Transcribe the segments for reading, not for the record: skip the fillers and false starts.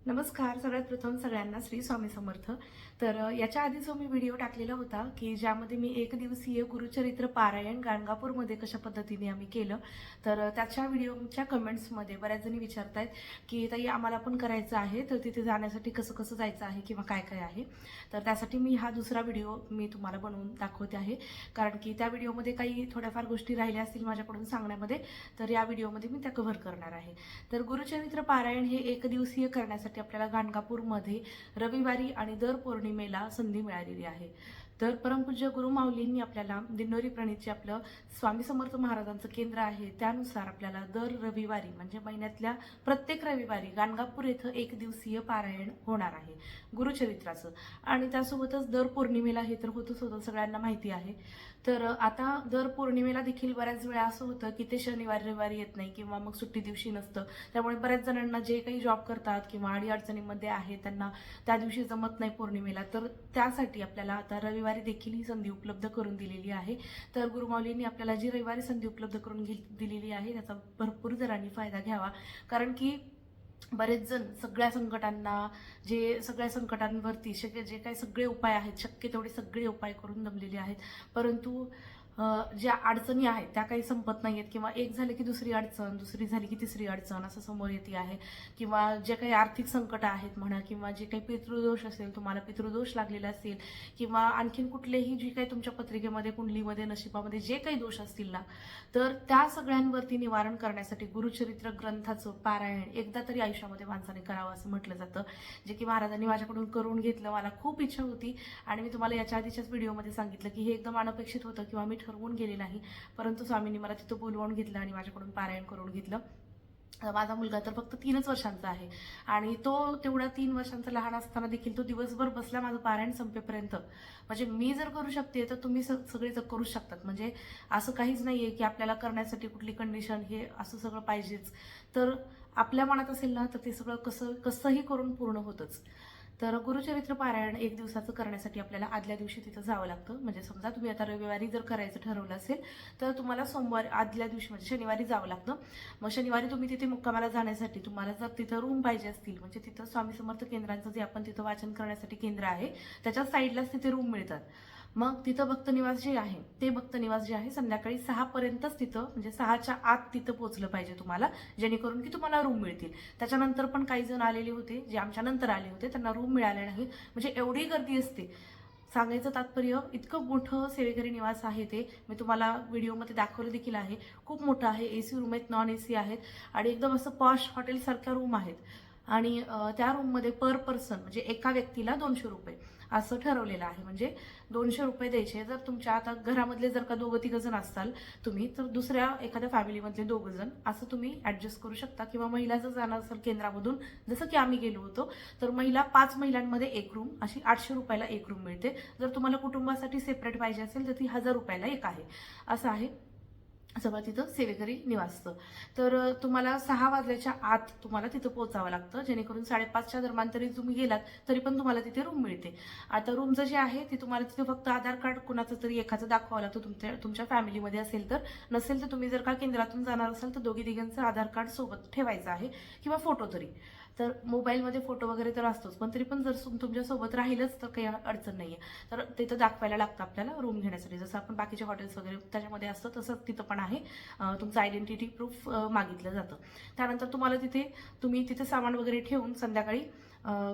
नमस्कार. सगळ्यात प्रथम सगळ्यांना श्री स्वामी समर्थ. तर याच्या आधी जो मी व्हिडिओ टाकलेला होता की ज्यामध्ये मी एक दिवसीय गुरुचरित्र पारायण गाणगापूरमध्ये कशा पद्धतीने आम्ही केलं, तर त्याच्या व्हिडिओच्या कमेंट्समध्ये बऱ्याच जणी विचारतायत की ताई आम्हाला पण करायचं आहे, तर तिथे जाण्यासाठी कसं कसं जायचं आहे किंवा काय काय आहे. तर त्यासाठी मी हा दुसरा व्हिडिओ मी तुम्हाला बनवून दाखवते आहे, कारण की त्या व्हिडिओमध्ये काही थोड्याफार गोष्टी राहिल्या असतील माझ्याकडून सांगण्यामध्ये, तर या व्हिडिओमध्ये मी त्या कव्हर करणार आहे. तर गुरुचरित्र पारायण हे एक दिवसीय करण्यासाठी आपल्याला गाणगापूरमध्ये रविवारी आणि दर पौर्णिमेला संधी मिळालेली आहे. तर परमपूज्य गुरुमाऊलींनी आपल्याला दिंडोरी प्रणीतचे आपलं स्वामी समर्थ महाराजांचं केंद्र आहे, त्यानुसार आपल्याला दर रविवारी म्हणजे महिन्यातल्या प्रत्येक रविवारी गाणगापूर येथे एक दिवसीय पारायण होणार आहे गुरुचरित्राचं. आणि त्यासोबतच दर पौर्णिमेला हे तर होतच होतं, सगळ्यांना माहिती आहे. तर आता दर पौर्णिमेला देखील बऱ्याच वेळा असं होतं की ते शनिवार रविवारी येत नाही किंवा मग सुट्टी दिवशी नसतं. त्यामुळे बऱ्याच जणांना जे काही जॉब करतात किंवा अडीअडचणीमध्ये आहे त्यांना त्या दिवशी जमत नाही पौर्णिमेला, तर त्यासाठी आपल्याला आता रविवारी देखील ही संधी उपलब्ध करून दिलेली आहे. तर गुरुमाऊलींनी आपल्याला जी रविवारी संधी उपलब्ध करून दिलेली आहे त्याचा भरपूर जणांनी फायदा घ्यावा, कारण की बरेच जण सगळ्या संकटांवरती जे काही सगळे उपाय आहेत, शक्य तेवढे सगळे उपाय करून दमलेले आहेत, परंतु ज्या अडचणी आहेत त्या काही संपत नाहीयेत किंवा एक झाली की दुसरी अडचण, दुसरी झाली की तिसरी अडचण असं समोर येते आहे. किंवा जे काही आर्थिक संकट आहेत म्हणा, किंवा जे काही पितृदोष असेल, तुम्हाला पितृदोष लागलेला असेल, किंवा आणखीन कुठलेही जी काही तुमच्या पत्रिकेमध्ये, कुंडलीमध्ये, नशिबामध्ये जे काही दोष असतील ना, तर त्या सगळ्यांवरती निवारण करण्यासाठी गुरुचरित्र ग्रंथाचं पारायण एकदा तरी आयुष्यामध्ये माणसाने करावं असं म्हटलं जातं, जे की महाराजांनी माझ्याकडून करून घेतलं. मला खूप इच्छा होती आणि मी तुम्हाला याच्या आधीच्याच व्हिडिओमध्ये सांगितलं की हे एकदम अनपेक्षित होतं किंवा मी ठरवून गेले नाही, परंतु स्वामींनी मला तिथं बोलवून घेतलं आणि माझ्याकडून पारायण करून घेतलं. माझा मुलगा तर फक्त 3च वर्षांचा आहे आणि तो तेवढा 3 वर्षांचा लहान असताना देखील तो दिवसभर बसला माझं पारायण संपेपर्यंत. म्हणजे मी जर करू शकते तर तुम्ही सगळे जर करू शकतात. म्हणजे असं काहीच नाहीये की आपल्याला करण्यासाठी कुठली कंडिशन हे असं सगळं पाहिजेच. तर आपल्या मनात असेल ना तर ते सगळं कसंही करून पूर्ण होतंच. तर गुरुचरित्र पारायण एक दिवसाचं करण्यासाठी आपल्याला आदल्या दिवशी तिथं जावं लागतं. म्हणजे समजा तुम्ही आता रविवारी जर करायचं ठरवलं असेल तर तुम्हाला सोमवार आदल्या दिवशी म्हणजे शनिवारी जावं लागतं. मग शनिवारी तुम्ही तिथे मुक्कामाला जाण्यासाठी तुम्हाला जर तिथं रूम पाहिजे असतील, म्हणजे तिथं स्वामी समर्थ केंद्रांचं जे आपण तिथं वाचन करण्यासाठी केंद्र आहे त्याच्या साईडलाच तिथे रूम मिळतात. मग तिथं भक्तनिवास जे आहे ते भक्तनिवास जे आहे संध्याकाळी 6 पर्यंतच तिथं, म्हणजे 6च्या आत तिथं पोहोचलं पाहिजे तुम्हाला, जेणेकरून की तुम्हाला रूम मिळतील. त्याच्यानंतर पण काही जण आलेले होते जे आमच्या नंतर आले होते, त्यांना रूम मिळाले नाही. म्हणजे एवढी गर्दी असते. सांगायचं तात्पर्य, इतकं मोठं सेवेकरी निवास आहे ते. मी तुम्हाला व्हिडिओमध्ये दाखवलं देखील आहे. खूप मोठं आहे. AC रूम आहेत, नॉन AC आहेत आणि एकदम असं पॉश हॉटेलसारख्या रूम आहेत. आणि त्या रूममध्ये पर पर्सन म्हणजे एका व्यक्तीला 200 रुपये असं ठरवलेलं आहे. म्हणजे 200 रुपये द्यायचे. जर तुमच्या आता घरामधले जर का 2-3 जण असाल तुम्ही, तर दुसऱ्या एखाद्या फॅमिलीमधले 2 जण असं तुम्ही ऍडजस्ट करू शकता. किंवा महिला जर जाणार असेल केंद्रामधून, जसं की आम्ही गेलो होतो, तर 5 महिलांमध्ये एक रूम अशी 800 रुपयाला एक रूम मिळते. जर तुम्हाला कुटुंबासाठी सेपरेट पाहिजे असेल तर ती 1000 रुपयाला एक आहे. असं आहे सगळं तिथं सेवेकरी निवासचं. तर तुम्हाला 6 वाजल्याच्या आत तुम्हाला तिथं पोहोचावं लागतं, जेणेकरून 5:30च्या दरम्यान तरी तुम्ही गेलात तरी पण तुम्हाला तिथे रूम मिळते. आता रूमचं जे आहे ते तुम्हाला तिथे फक्त आधार कार्ड कुणाचं तरी एखादं दाखवावं लागतं, तुमच्या फॅमिलीमध्ये असेल तर. नसेल तर तुम्ही जर का केंद्रातून जाणार असाल तर दोघी-तिघांचं आधार कार्ड सोबत ठेवायचं आहे, किंवा फोटो तरी. तर मोबाईलमध्ये फोटो वगैरे तर असतोच, पण तरी पण जर तुमच्यासोबत राहिलंच तर काही अडचण नाहीये. तर तिथं दाखवायला लागतं आपल्याला रूम घेण्यासाठी, जसं आपण बाकीचे हॉटेल्स वगैरे त्याच्यामध्ये असतं तसंच तिथं पण आहे. तुमचं आयडेंटिटी प्रूफ मागितलं जातं. त्यानंतर तुम्ही तिथे सामान वगैरे ठेवून संध्याकाळी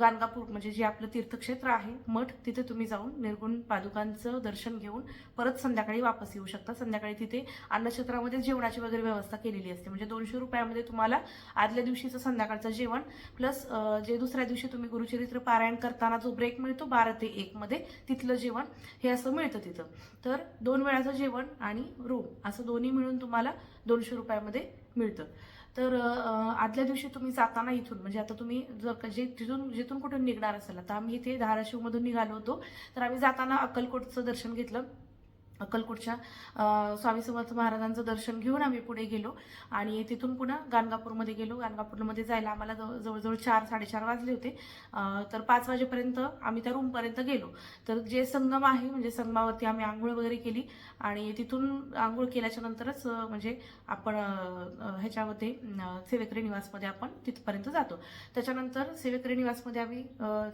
गाणगापूर म्हणजे जे आपलं तीर्थक्षेत्र आहे मठ, तिथे तुम्ही जाऊन निर्गुण पादुकांचं दर्शन घेऊन परत संध्याकाळी वापस येऊ शकता. संध्याकाळी तिथे अन्नक्षेत्रामध्ये जेवणाची वगैरे व्यवस्था केलेली असते. म्हणजे 200 रुपयामध्ये तुम्हाला आदल्या दिवशीचं संध्याकाळचं जेवण प्लस जे दुसऱ्या दिवशी तुम्ही गुरुचरित्र पारायण करताना जो ब्रेक मिळतो 12 ते 1 मध्ये, तिथलं जेवण हे असं मिळतं तिथं. तर 2 वेळाचं जेवण आणि रूम असं दोन्ही मिळून तुम्हाला 200 रुपयामध्ये मिळतं. तर आदल्या दिवशी तुम्ही जाताना इथून, म्हणजे आता तुम्ही जर जिथून कुठून निघणार असाल, आता आम्ही इथे धाराशिवमधून निघालो होतो, तर आम्ही जाताना अक्कलकोटचं दर्शन घेतलं. अक्कलकोटच्या स्वामी समर्थ महाराजांचं दर्शन घेऊन आम्ही पुढे गेलो आणि तिथून पुन्हा गाणगापूरमध्ये गेलो. गाणगापूरमध्ये जायला आम्हाला जवळजवळ 4-4:30 वाजले होते. तर 5 वाजेपर्यंत आम्ही त्या रूमपर्यंत गेलो. तर जे संगम आहे म्हणजे संगमावरती आम्ही आंघोळ वगैरे केली आणि तिथून आंघोळ केल्याच्या नंतरच म्हणजे आपण ह्याच्यामध्ये सेवेकरी निवासमध्ये आपण तिथपर्यंत जातो. त्याच्यानंतर सेवेकरी निवासमध्ये आम्ही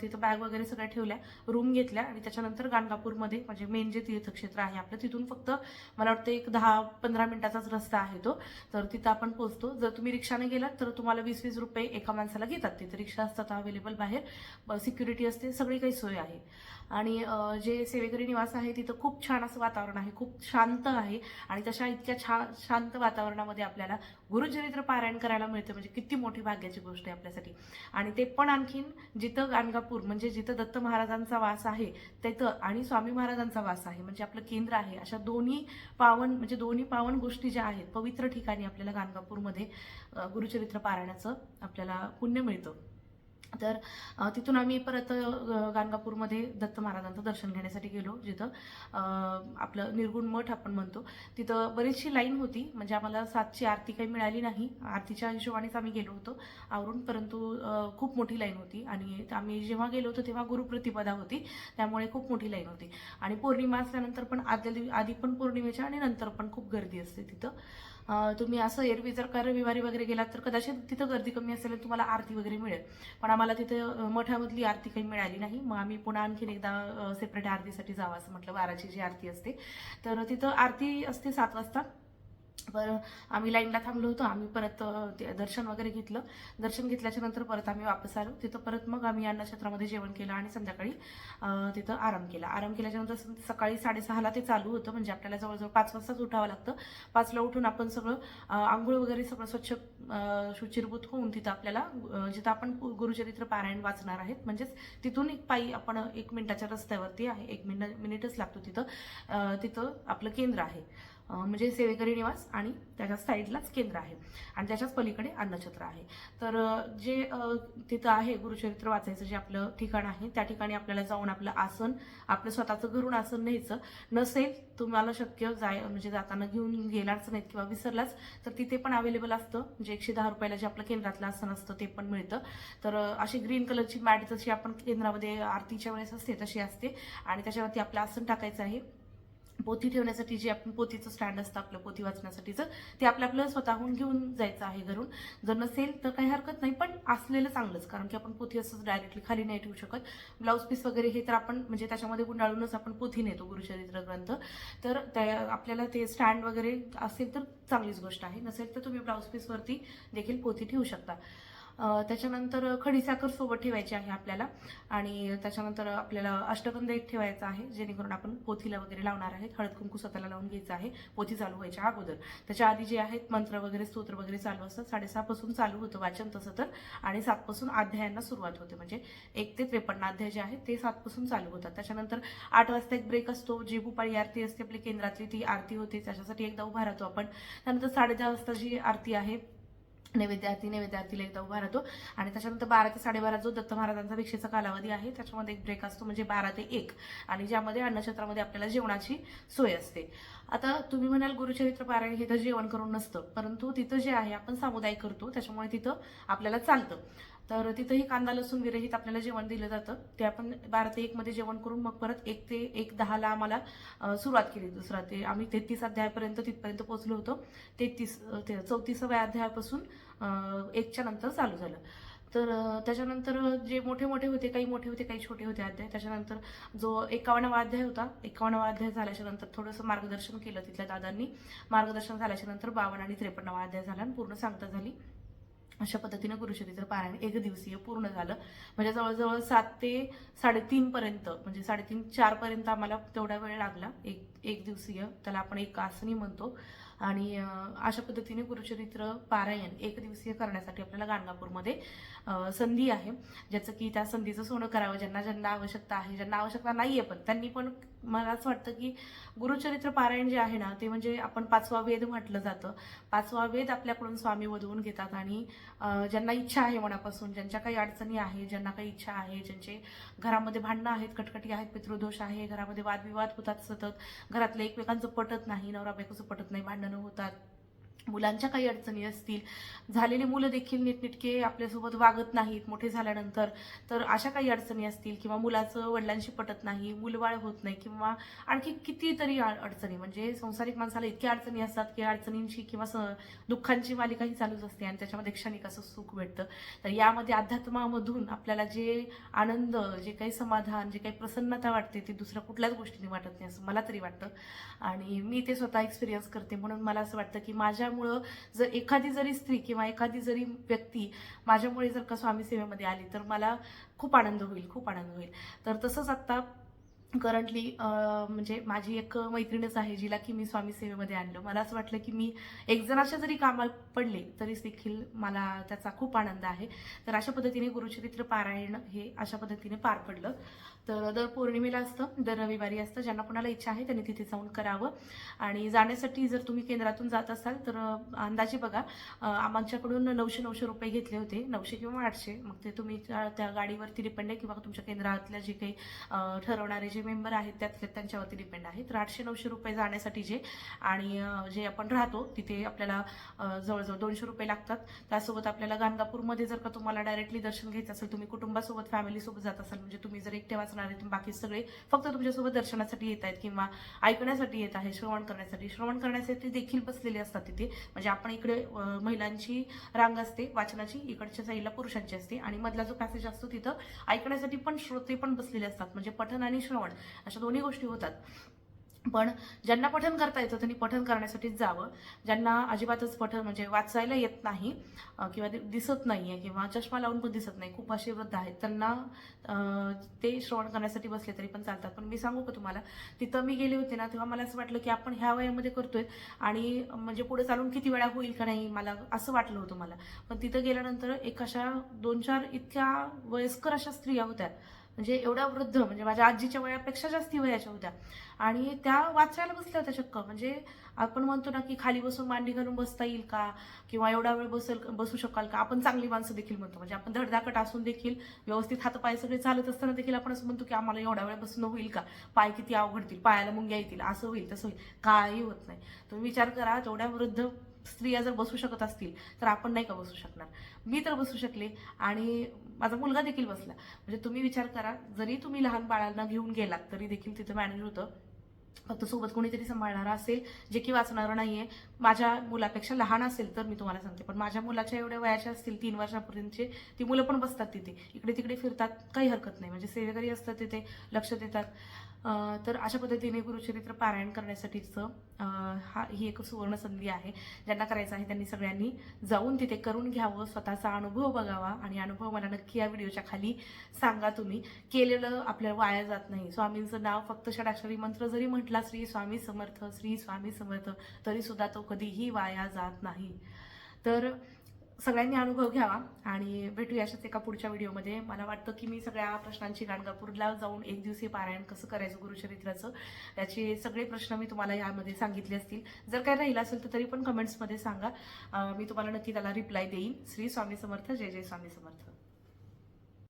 तिथं बॅग वगैरे सगळ्या ठेवल्या, रूम घेतल्या आणि त्याच्यानंतर गाणगापूरमध्ये म्हणजे मेन जे तीर्थक्षेत्र आहे आपलं तिथून फक्त मला वाटतं एक 10-15 मिनिटाचाच रस्ता आहे तो. तर तिथं आपण पोहोचतो. जर तुम्ही रिक्षाने गेलात तर तुम्हाला 20-20 रुपये एका माणसाला घेतात. तिथे रिक्षा असतात अवेलेबल, बाहेर सिक्युरिटी असते, सगळी काही सोय आहे. आणि जे सेवेकरी निवास आहे तिथं खूप छान असं वातावरण आहे, खूप शांत आहे आणि तशा इतक्या शांत वातावरणामध्ये आपल्याला गुरुचरित्र पारायण करायला मिळतं म्हणजे किती मोठी भाग्याची गोष्ट आहे आपल्यासाठी. आणि ते पण आणखीन जिथं गाणगापूर म्हणजे जिथं दत्त महाराजांचा वास आहे तिथं आणि स्वामी महाराजांचा वास आहे म्हणजे आपलं केंद्र आहे, अशा दोन्ही पावन गोष्टी ज्या आहेत पवित्र ठिकाणी आपल्याला गाणगापूरमध्ये गुरुचरित्र पारायणाचं आपल्याला पुण्य मिळतं. तर तिथून आम्ही परत गाणगापूरमध्ये दत्त महाराजांचं दर्शन घेण्यासाठी गेलो, जिथं आपलं निर्गुण मठ आपण म्हणतो. तिथं बरीचशी लाईन होती म्हणजे आम्हाला 7ची आरती काही मिळाली नाही. आरतीच्या हिशोबानेच आम्ही गेलो होतो आवरून, परंतु खूप मोठी लाईन होती आणि आम्ही जेव्हा गेलो होतो तेव्हा गुरुप्रतिपदा होती, त्यामुळे खूप मोठी लाईन होती. आणि पौर्णिमा असल्यानंतर पण आधी पण पौर्णिमेच्या आणि नंतर पण खूप गर्दी असते तिथं. तुम्ही असं एरवी जर का रविवारी वगैरे गेलात तर कदाचित तिथं गर्दी कमी असेल, तुम्हाला आरती वगैरे मिळेल. पण आम्हाला तिथे मठामधली आरती काही मिळाली नाही. मग आम्ही पुन्हा आणखीन एकदा सेपरेट आरतीसाठी जावं असं म्हटलं. 12ची जी आरती असते तर तिथं आरती असते 7 वाजता. बरं, आम्ही लाईनला थांबलो होतो. आम्ही परत दर्शन वगैरे घेतलं. दर्शन घेतल्याच्या नंतर परत आम्ही वापस आलो. तिथं परत मग आम्ही अन्नछत्रामध्ये जेवण केलं आणि संध्याकाळी तिथं आराम केला. आराम केल्याच्या नंतर सकाळी 6:30ला ते चालू होतं म्हणजे आपल्याला जवळजवळ 5 वाजताच उठावं लागतं. 5ला उठून आपण सगळं आंघोळ वगैरे सगळं स्वच्छ शुचिर्भूत होऊन तिथं आपल्याला जिथं आपण गुरुचरित्र पारायण वाचणार आहेत म्हणजेच तिथून एक पायी आपण 1 मिनिटाच्या रस्त्यावरती आहे, 1 मिनिटच लागतो तिथं आपलं केंद्र आहे म्हणजे सेवेकरी निवास आणि त्याच्या साईडलाच केंद्र आहे आणि त्याच्याच पलीकडे अन्नछत्र आहे. तर जे तिथं आहे गुरुचरित्र वाचायचं जे आपलं ठिकाण आहे त्या ठिकाणी आपल्याला जाऊन आपलं आसन, आपलं स्वतःचं घरून आसन न्यायचं. नसेल तुम्हाला शक्य म्हणजे जाताना घेऊन गेलाच नाहीत किंवा विसरलाच तर तिथे पण अवेलेबल असतं म्हणजे 110 रुपयाला जे आपलं केंद्रातलं आसन असतं ते पण मिळतं. तर अशी ग्रीन कलरची मॅट जशी आपण केंद्रामध्ये आरतीच्या वेळेस असते तशी असते आणि त्याच्यावरती आपलं आसन टाकायचं आहे. पोथी ठेवण्यासाठी जे आपण पोथीचं स्टँड असतं आपलं पोथी वाचण्यासाठीचं ते आपलं स्वतःहून घेऊन जायचं आहे घरून. जर नसेल तर काही हरकत नाही, पण असलेलं चांगलंच, कारण की आपण पोथी असंच डायरेक्टली खाली नाही ठेवू शकत. ब्लाऊज पीस वगैरे हे तर आपण म्हणजे त्याच्यामध्ये गुंडाळूनच आपण पोथी नेतो गुरुचरित्र ग्रंथ. तर आपल्याला ते स्टँड वगैरे असेल तर चांगलीच गोष्ट आहे, नसेल तर तुम्ही ब्लाऊज पीसवरती देखील पोथी ठेवू शकता. त्याच्यानंतर खडीसाखर सोबत ठेवायची आहे आपल्याला आणि त्याच्यानंतर आपल्याला अष्टगंध एक ठेवायचा आहे जेणेकरून आपण पोथीला वगैरे लावणार आहेत. हळद कुंकू स्वतःला लावून घ्यायचं आहे पोथी चालू व्हायच्या अगोदर. त्याच्या आधी जे आहेत मंत्र वगैरे स्तोत्र वगैरे चालू असतात. 6:30 पासून चालू होतं वाचन तसं तर आणि 7 पासून अध्यायांना सुरुवात होते म्हणजे 1 ते 53 अध्याय जे आहेत ते 7 पासून चालू होतात. त्याच्यानंतर 8 वाजता एक ब्रेक असतो. जी भूपाळी आरती असते आपली केंद्रातली ती आरती होते, त्याच्यासाठी एकदा उभा राहतो आपण. त्यानंतर 10:30 वाजता जी आरती आहे नैवेद्यारतीला एकदा उभा राहतो आणि त्याच्यानंतर 12 ते 12:30 जो दत्त महाराजांचा भिक्षेचा कालावधी आहे त्याच्यामध्ये एक ब्रेक असतो म्हणजे 12 ते 1 आणि ज्यामध्ये अन्नछत्रामध्ये आपल्याला जेवणाची सोय असते. आता तुम्ही म्हणाल गुरुचरित्र पारायण हे तर जेवण करून नसतं, परंतु तिथं जे आहे आपण सामुदायिक करतो त्याच्यामुळे तिथं आपल्याला चालतं. तर तिथंही कांदा लसूण विरहित आपल्याला जेवण दिलं जातं. ते आपण 12 ते 1 मध्ये जेवण करून मग परत 1 ते 1:10ला आम्हाला सुरुवात केली. दुसरा ते आम्ही 33 अध्यायापर्यंत तिथपर्यंत पोहोचलो होतो. 34व्या अध्यायापासून 1च्या नंतर चालू झालं. तर त्याच्यानंतर जे मोठे होते, काही मोठे होते काही छोटे होते अध्याय. त्याच्यानंतर जो 51वा अध्याय होता, 51वा अध्याय झाल्याच्या नंतर थोडंसं मार्गदर्शन केलं तिथल्या दादांनी. मार्गदर्शन झाल्याच्या नंतर 52 आणि 53वा अध्याय झाला आणि पूर्ण सांगता झाली. अशा पद्धतीने गुरुचरित्र पारायण 1 दिवसीय पूर्ण झालं. म्हणजे जवळजवळ 7 ते 3:30 पर्यंत म्हणजे 3:30-4 पर्यंत आम्हाला तेवढा वेळ लागला. एक दिवसीय त्याला आपण एक आसनी म्हणतो. आणि अशा पद्धतीने गुरुचरित्र पारायण 1 दिवसीय करण्यासाठी आपल्याला गाणगापूरमध्ये संधी आहे, ज्याचं की त्या संधीचं सोनं करावं. ज्यांना आवश्यकता आहे, ज्यांना आवश्यकता नाहीये पण त्यांनी पण मला असं वाटतं की गुरुचरित्र पारायण जे आहे ना ते म्हणजे आपण 5वा वेद म्हटलं जातं. 5वा वेद आपल्याकडून स्वामी वधवून घेतात आणि ज्यांना इच्छा आहे मनापासून, ज्यांच्या काही अडचणी आहे, ज्यांना काही इच्छा आहे, ज्यांचे घरामध्ये भांडणं आहेत, कटकटी आहेत, पितृदोष आहे, घरामध्ये वादविवाद होतात सतत, घरातले एकमेकांचं पटत नाही, नवरा बायकोचं पटत नाही, भांडणं होतात, मुलांच्या काही अडचणी असतील, झालेली मुलं देखील नीटनेटके आपल्यासोबत वागत नाहीत मोठे झाल्यानंतर, तर अशा काही अडचणी असतील किंवा मुलाचं वडिलांशी पटत नाही, मूलबाळ होत नाही किंवा आणखी कितीतरी अडचणी, म्हणजे संसारिक माणसाला इतक्या अडचणी असतात की अडचणींची किंवा दुःखांची मालिका ही चालूच असते आणि त्याच्यामध्ये क्षणिक असं सुख भेटतं. तर यामध्ये अध्यात्मामधून आपल्याला जे आनंद, जे काही समाधान, जे काही प्रसन्नता वाटते ते दुसऱ्या कुठल्याच गोष्टीने वाटत नाही असं मला तरी वाटतं आणि मी ते स्वतः एक्सपिरियन्स करते. म्हणून मला असं वाटतं की माझ्यामुळं जर एखादी जरी स्त्री किंवा एखादी जरी व्यक्ती माझ्यामुळे जर का स्वामी सेवेमध्ये आली तर मला खूप आनंद होईल, खूप आनंद होईल. तर तसंच आत्ता करंटली म्हणजे माझी एक मैत्रीणच आहे जिला की मी स्वामी सेवेमध्ये आणलं. मला असं वाटलं की मी एक जणाच्या जरी कामात पडले तरी देखील मला त्याचा खूप आनंद आहे. तर अशा पद्धतीने गुरुचरित्र पारायण हे अशा पद्धतीने पार पडलं. तर दर पौर्णिमेला असतं, दर रविवारी असतं. ज्यांना कोणाला इच्छा आहे त्यांनी तिथे जाऊन करावं. आणि जाण्यासाठी जर तुम्ही केंद्रातून जात असाल तर अंदाजे बघा, आमच्याकडून 900 रुपये घेतले होते, 900 किंवा 800. मग ते तुम्ही त्या गाडीवरती डिपेंड आहे किंवा तुमच्या केंद्रातल्या जे काही ठरवणारे जे मेंबर आहेत त्यांच्यावरती डिपेंड आहे. तर 800-900 रुपये जाण्यासाठीचे आणि जे आपण राहतो तिथे आपल्याला जवळजवळ 200 रुपये लागतात. त्यासोबत आपल्याला गाणगापूरमध्ये जर का तुम्हाला डायरेक्टली दर्शन घ्यायचं असेल, तुम्ही कुटुंबासोबत फॅमिलीसोबत जात असाल, म्हणजे तुम्ही जर एकटे वाचणार आहे, बाकी सगळे फक्त तुमच्यासोबत दर्शनासाठी येत आहेत किंवा ऐकण्यासाठी येत आहे, श्रवण करण्यासाठी देखील बसलेले असतात तिथे. म्हणजे आपण इकडे महिलांची रांग असते वाचनाची, इकडच्या साईडला पुरुषांची असते आणि मधला जो पॅसेज असतो तिथं ऐकण्यासाठी पण श्रोते पण बसलेले असतात. म्हणजे पठण आणि श्रवण अशा दोन्ही गोष्टी होतात. पण ज्यांना पठण करता येतं त्यांनी पठण करण्यासाठीच जावं. ज्यांना अजिबातच पठण म्हणजे वाचायला येत नाही किंवा दिसत नाही आहे किंवा चष्मा लावून पण दिसत नाही, खूप असे वृद्ध आहेत, त्यांना ते श्रवण करण्यासाठी बसले तरी पण चालतात. पण मी सांगू का तुम्हाला, तिथं मी गेले होते ना तेव्हा मला असं वाटलं की आपण ह्या वयामध्ये करतोय आणि म्हणजे पुढे चालून किती वेळा होईल का नाही, मला असं वाटलं होतं मला. पण तिथं गेल्यानंतर एक अशा 2-4 इतक्या वयस्कर अशा स्त्रिया होत्या, म्हणजे एवढ्या वृद्ध, म्हणजे माझ्या आजीच्या वयापेक्षा जास्ती वयाच्या होत्या आणि त्या वाचायला बसल्या होत्या चक्क. म्हणजे आपण म्हणतो ना की खाली बसून मांडी घालून बसता येईल का किंवा एवढा वेळ बसू शकाल का, आपण चांगली माणसं देखील म्हणतो. म्हणजे आपण धडधाकट असून देखील व्यवस्थित हातपाय सगळे चालत असताना देखील आपण असं म्हणतो की आम्हाला एवढा वेळ बसणं होईल का, पाय किती अवघडतील, पायाला मुंग्या येतील, असं होईल तसं होईल, काही होत नाही. तुम्ही विचार करा, तेवढ्या वृद्ध स्त्रिया जर बसू शकत असतील तर आपण नाही का बसू शकणार. मी तर बसू शकले आणि माझा मुलगा देखील बसला. म्हणजे तुम्ही विचार करा, जरी तुम्ही लहान बाळांना घेऊन गेलात तरी देखील तिथं मॅनेज होतं. फक्त सोबत कोणीतरी सांभाळणारा असेल, जे की वाचणारं नाहीये. माझ्या मुलापेक्षा लहान असेल तर मी तुम्हाला सांगते, पण माझ्या मुलाच्या एवढ्या वयाच्या असतील 3 वर्षापर्यंतचे, ती मुलं पण बसतात तिथे, इकडे तिकडे फिरतात, काही हरकत नाही. म्हणजे सेवेकरी असतात तिथे, लक्ष देतात. तर अशा पद्धतीने गुरुचरित्र पारायण करण्यासाठीचं ही एक सुवर्ण संधी आहे. ज्यांना करायचं आहे त्यांनी सगळ्यांनी जाऊन तिथे करून घ्यावं, स्वतःचा अनुभव बघावा आणि अनुभव मला नक्की या व्हिडिओच्या खाली सांगा. तुम्ही केलेलं आपल्याला वाया जात नाही. स्वामींचं नाव फक्त षडाक्षरी मंत्र जरी म्हटला, श्री स्वामी समर्थ, श्री स्वामी समर्थ, तरी सुद्धा तो कधीही वाया जात नाही. तर सगळ्यांनी अनुभव घ्यावा आणि भेटूया अशाच एका पुढच्या व्हिडिओमध्ये. मला वाटतं की मी सगळ्या प्रश्नांची गाणगापूरला जाऊन 1 दिवसीय पारायण कसं करायचं गुरुचरित्राचं, याचे सगळे प्रश्न मी तुम्हाला यामध्ये सांगितले असतील. जर काय राहिलं असेल तर तरी पण कमेंट्समध्ये सांगा, मी तुम्हाला नक्की त्याला रिप्लाय देईन. श्री स्वामी समर्थ, जय जय स्वामी समर्थ.